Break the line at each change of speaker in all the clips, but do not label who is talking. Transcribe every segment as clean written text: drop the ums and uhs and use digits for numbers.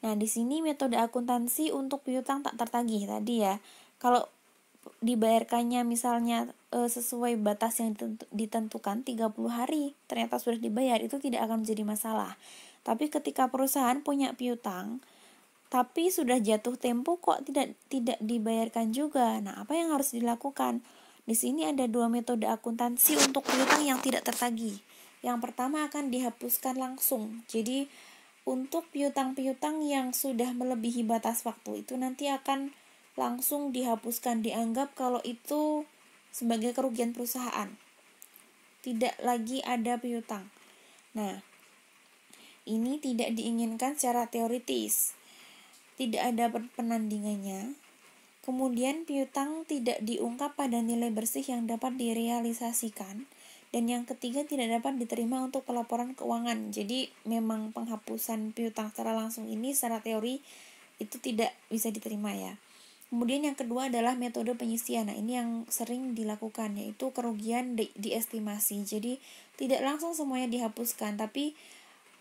Nah, di sini metode akuntansi untuk piutang tak tertagih tadi ya. Kalau dibayarkannya misalnya sesuai batas yang ditentukan 30 hari, ternyata sudah dibayar, itu tidak akan menjadi masalah. Tapi ketika perusahaan punya piutang, tapi sudah jatuh tempo kok tidak dibayarkan juga. Nah, apa yang harus dilakukan? Di sini ada dua metode akuntansi untuk piutang yang tidak tertagih. Yang pertama akan dihapuskan langsung. Jadi untuk piutang-piutang yang sudah melebihi batas waktu itu nanti akan langsung dihapuskan, dianggap kalau itu sebagai kerugian perusahaan, tidak lagi ada piutang. Nah, ini tidak diinginkan secara teoritis, tidak ada penandingannya. Kemudian piutang tidak diungkap pada nilai bersih yang dapat direalisasikan. Dan yang ketiga, tidak dapat diterima untuk pelaporan keuangan. Jadi memang penghapusan piutang secara langsung ini secara teori itu tidak bisa diterima ya. Kemudian yang kedua adalah metode penyisian. Nah, ini yang sering dilakukan, yaitu kerugian diestimasi. Jadi tidak langsung semuanya dihapuskan, tapi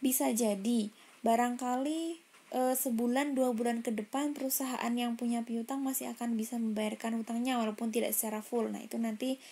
bisa jadi barangkali sebulan 2 bulan ke depan perusahaan yang punya piutang masih akan bisa membayarkan hutangnya walaupun tidak secara full. Nah, itu nanti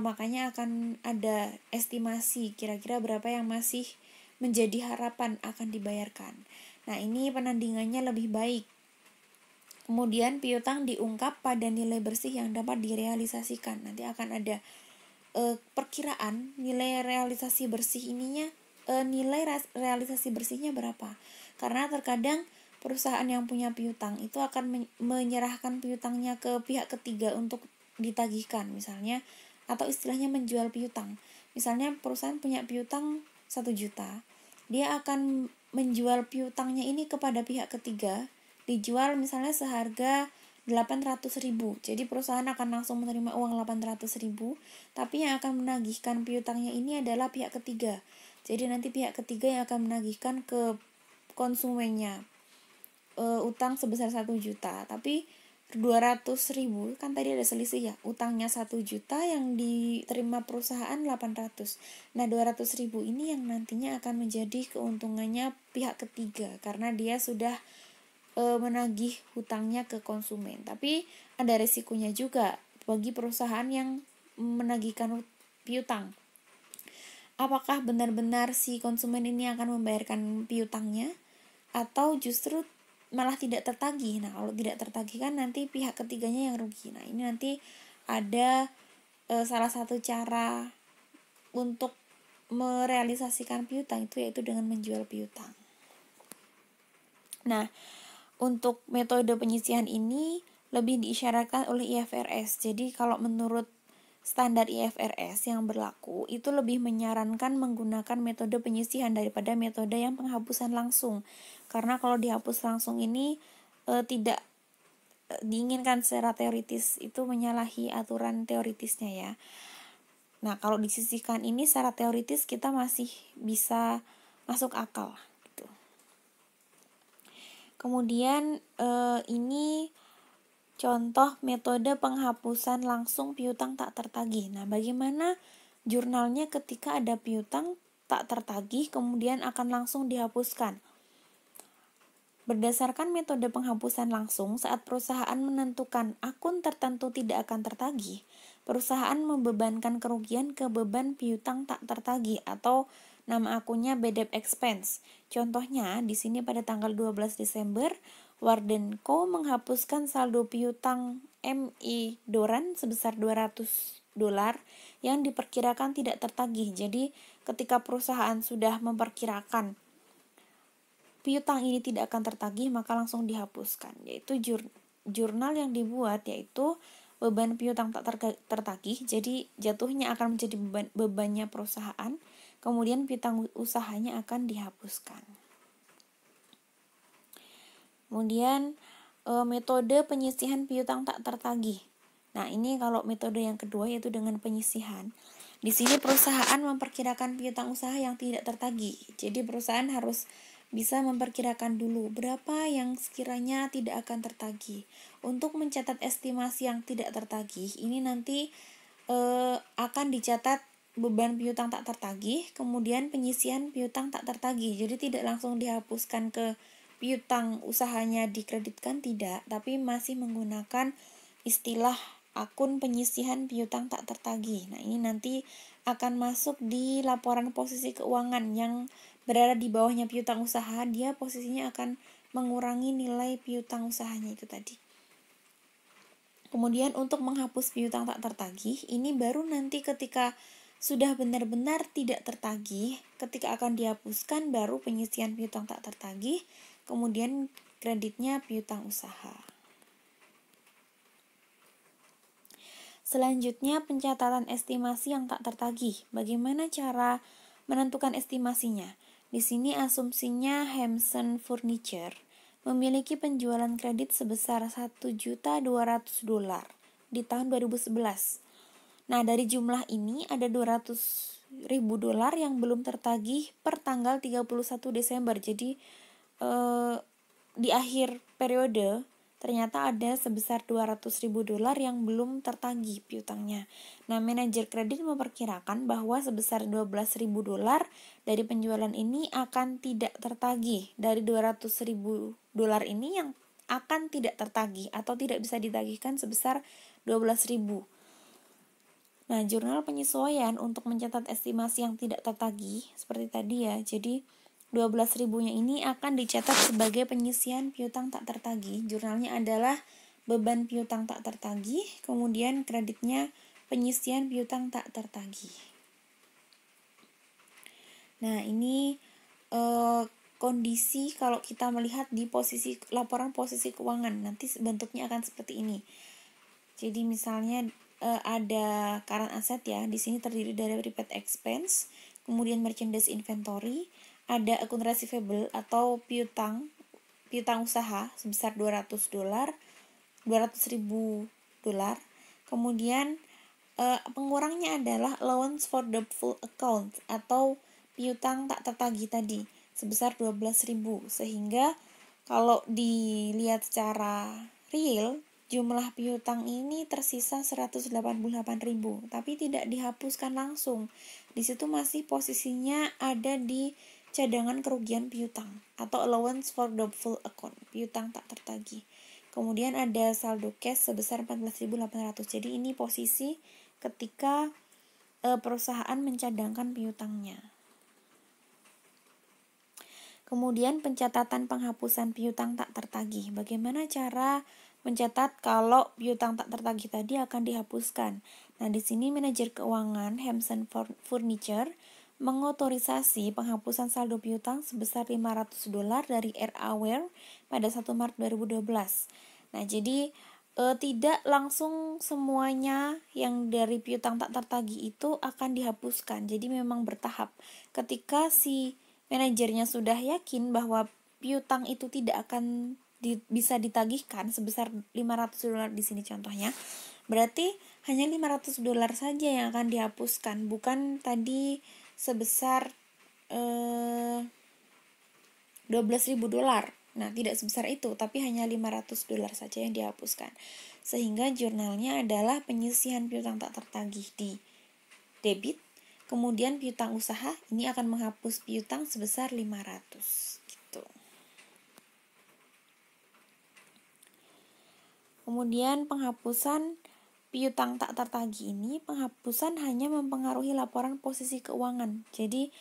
makanya akan ada estimasi kira-kira berapa yang masih menjadi harapan akan dibayarkan. Nah, ini penandingannya lebih baik. Kemudian piutang diungkap pada nilai bersih yang dapat direalisasikan. Nanti akan ada perkiraan nilai realisasi bersih ininya, nilai realisasi bersihnya berapa. Karena terkadang perusahaan yang punya piutang itu akan menyerahkan piutangnya ke pihak ketiga untuk ditagihkan misalnya, atau istilahnya menjual piutang. Misalnya perusahaan punya piutang 1 juta, dia akan menjual piutangnya ini kepada pihak ketiga, dijual misalnya seharga 800.000. Jadi perusahaan akan langsung menerima uang 800.000, tapi yang akan menagihkan piutangnya ini adalah pihak ketiga. Jadi nanti pihak ketiga yang akan menagihkan ke konsumennya utang sebesar 1 juta, tapi 200.000 kan tadi ada selisih ya, utangnya 1 juta yang diterima perusahaan 800. Nah, 200.000 ini yang nantinya akan menjadi keuntungannya pihak ketiga karena dia sudah menagih hutangnya ke konsumen. Tapi ada resikonya juga bagi perusahaan yang menagihkan piutang. Apakah benar-benar si konsumen ini akan membayarkan piutangnya atau justru malah tidak tertagih? Nah, kalau tidak tertagih kan nanti pihak ketiganya yang rugi. Nah, ini nanti ada salah satu cara untuk merealisasikan piutang itu yaitu dengan menjual piutang. Nah, untuk metode penyisihan ini lebih diisyaratkan oleh IFRS. Jadi kalau menurut standar IFRS yang berlaku itu lebih menyarankan menggunakan metode penyisihan daripada metode yang penghapusan langsung. Karena kalau dihapus langsung ini tidak diinginkan secara teoritis, itu menyalahi aturan teoritisnya ya. Nah, kalau disisihkan ini secara teoritis kita masih bisa masuk akal gitu. Kemudian ini contoh metode penghapusan langsung piutang tak tertagih. Nah, bagaimana jurnalnya ketika ada piutang tak tertagih kemudian akan langsung dihapuskan? Berdasarkan metode penghapusan langsung, saat perusahaan menentukan akun tertentu tidak akan tertagih, perusahaan membebankan kerugian ke beban piutang tak tertagih atau nama akunnya bad debt expense. Contohnya, di sini pada tanggal 12 Desember, Warden Co. menghapuskan saldo piutang MI Doran sebesar $200 yang diperkirakan tidak tertagih. Jadi, ketika perusahaan sudah memperkirakan piutang ini tidak akan tertagih, maka langsung dihapuskan. Yaitu jurnal yang dibuat yaitu beban piutang tak tertagih, jadi jatuhnya akan menjadi bebannya perusahaan, kemudian piutang usahanya akan dihapuskan. Kemudian metode penyisihan piutang tak tertagih. Nah, ini kalau metode yang kedua yaitu dengan penyisihan. Di sini perusahaan memperkirakan piutang usaha yang tidak tertagih. Jadi perusahaan harus bisa memperkirakan dulu berapa yang sekiranya tidak akan tertagih. Untuk mencatat estimasi yang tidak tertagih, ini nanti akan dicatat beban piutang tak tertagih, kemudian penyisihan piutang tak tertagih. Jadi tidak langsung dihapuskan ke piutang usahanya dikreditkan, tidak, tapi masih menggunakan istilah akun penyisihan piutang tak tertagih. Nah, ini nanti akan masuk di laporan posisi keuangan yang berada di bawahnya piutang usaha. Dia posisinya akan mengurangi nilai piutang usahanya itu tadi. Kemudian untuk menghapus piutang tak tertagih, ini baru nanti ketika sudah benar-benar tidak tertagih, ketika akan dihapuskan baru penyisihan piutang tak tertagih, kemudian kreditnya piutang usaha. Selanjutnya, pencatatan estimasi yang tak tertagih. Bagaimana cara menentukan estimasinya? Di sini asumsinya Hampson Furniture memiliki penjualan kredit sebesar $1.200.000 di tahun 2011. Nah, dari jumlah ini ada $200.000 yang belum tertagih per tanggal 31 Desember. Jadi di akhir periode ternyata ada sebesar $200.000 yang belum tertagih piutangnya. Nah, manajer kredit memperkirakan bahwa sebesar $12.000 dari penjualan ini akan tidak tertagih. Dari $200.000 ini yang akan tidak tertagih atau tidak bisa ditagihkan sebesar $12.000. Nah, jurnal penyesuaian untuk mencatat estimasi yang tidak tertagih seperti tadi ya. Jadi 12.000-nya ini akan dicatat sebagai penyisihan piutang tak tertagih. Jurnalnya adalah beban piutang tak tertagih, kemudian kreditnya penyisihan piutang tak tertagih. Nah, ini kondisi kalau kita melihat di posisi laporan posisi keuangan, nanti bentuknya akan seperti ini. Jadi misalnya ada current asset ya, di sini terdiri dari prepaid expense, kemudian merchandise inventory, ada account receivable atau piutang usaha sebesar $200.000, kemudian pengurangnya adalah allowance for doubtful account atau piutang tak tertagih tadi sebesar $12.000, sehingga kalau dilihat secara real jumlah piutang ini tersisa $188.000, tapi tidak dihapuskan langsung. Di situ masih posisinya ada di cadangan kerugian piutang atau allowance for doubtful account, piutang tak tertagih. Kemudian ada saldo cash sebesar $14.800. Jadi ini posisi ketika perusahaan mencadangkan piutangnya. Kemudian pencatatan penghapusan piutang tak tertagih. Bagaimana cara mencatat kalau piutang tak tertagih tadi akan dihapuskan? Nah, di sini manajer keuangan Hampson Furniture mengotorisasi penghapusan saldo piutang sebesar $500 dari R-Aware pada 1 Maret 2012. Nah, jadi tidak langsung semuanya yang dari piutang tak tertagih itu akan dihapuskan. Jadi memang bertahap. Ketika si manajernya sudah yakin bahwa piutang itu tidak akan bisa ditagihkan sebesar $500 di sini contohnya, berarti hanya $500 saja yang akan dihapuskan, bukan tadi sebesar $12.000. Nah, tidak sebesar itu, tapi hanya $500 saja yang dihapuskan. Sehingga jurnalnya adalah penyisihan piutang tak tertagih di debit, kemudian piutang usaha ini akan menghapus piutang sebesar $500 gitu. Kemudian penghapusan piutang tak tertagih ini, penghapusan hanya mempengaruhi laporan posisi keuangan. Jadi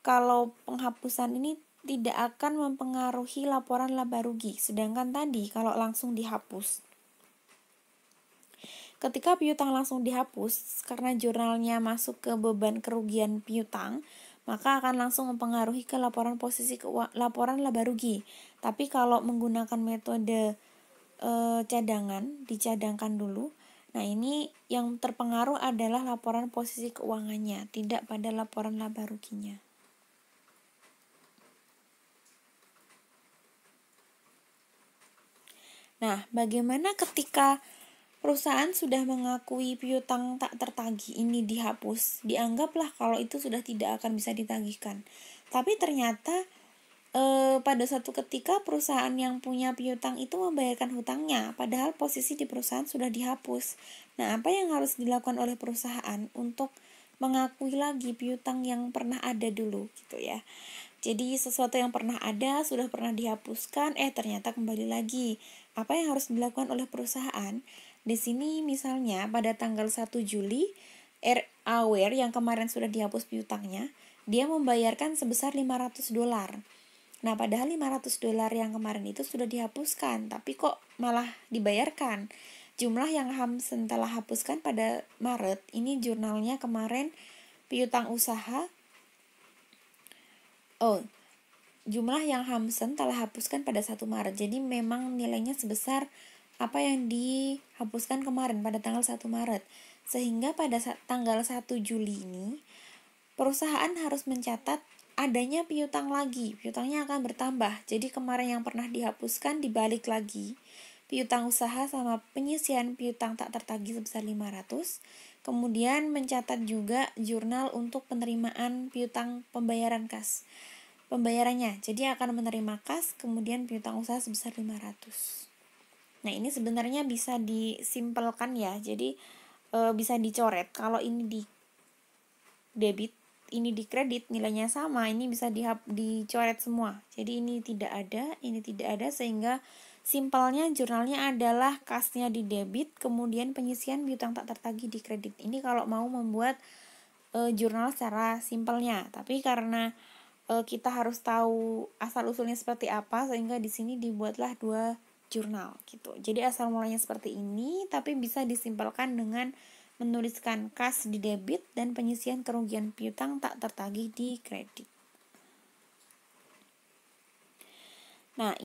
kalau penghapusan ini tidak akan mempengaruhi laporan laba rugi, sedangkan tadi kalau langsung dihapus. Ketika piutang langsung dihapus karena jurnalnya masuk ke beban kerugian piutang, maka akan langsung mempengaruhi ke laporan posisi laporan laba rugi. Tapi kalau menggunakan metode cadangan, dicadangkan dulu. Nah, ini yang terpengaruh adalah laporan posisi keuangannya, tidak pada laporan laba ruginya. Nah, bagaimana ketika perusahaan sudah mengakui piutang tak tertagih ini dihapus? Dianggaplah kalau itu sudah tidak akan bisa ditagihkan. Tapi ternyata pada suatu ketika perusahaan yang punya piutang itu membayarkan hutangnya, padahal posisi di perusahaan sudah dihapus. Nah, apa yang harus dilakukan oleh perusahaan untuk mengakui lagi piutang yang pernah ada dulu gitu ya? Jadi sesuatu yang pernah ada, sudah pernah dihapuskan, ternyata kembali lagi. Apa yang harus dilakukan oleh perusahaan? Di sini misalnya pada tanggal 1 Juli, Aware yang kemarin sudah dihapus piutangnya, dia membayarkan sebesar $500. Nah, padahal $500 yang kemarin itu sudah dihapuskan, tapi kok malah dibayarkan. Jumlah yang Hamsen telah hapuskan pada Maret, ini jurnalnya kemarin piutang usaha. Jumlah yang Hamsen telah hapuskan pada 1 Maret. Jadi memang nilainya sebesar apa yang dihapuskan kemarin pada tanggal 1 Maret. Sehingga pada tanggal 1 Juli ini, perusahaan harus mencatat adanya piutang lagi. Piutangnya akan bertambah. Jadi kemarin yang pernah dihapuskan dibalik lagi. Piutang usaha sama penyisian piutang tak tertagih sebesar 500. Kemudian mencatat juga jurnal untuk penerimaan piutang pembayaran kas. Pembayarannya, jadi akan menerima kas, kemudian piutang usaha sebesar 500. Nah, ini sebenarnya bisa disimpelkan ya. Jadi bisa dicoret. Kalau ini di debit, ini di kredit, nilainya sama, ini bisa dicoret semua. Jadi ini tidak ada, sehingga simpelnya jurnalnya adalah kasnya di debit, kemudian penyisian piutang tak tertagih di kredit. Ini kalau mau membuat jurnal secara simpelnya. Tapi karena kita harus tahu asal usulnya seperti apa, sehingga di sini dibuatlah 2 jurnal gitu. Jadi asal mulanya seperti ini, tapi bisa disimpelkan dengan menuliskan kas di debit dan penyisian kerugian piutang tak tertagih di kredit. Nah,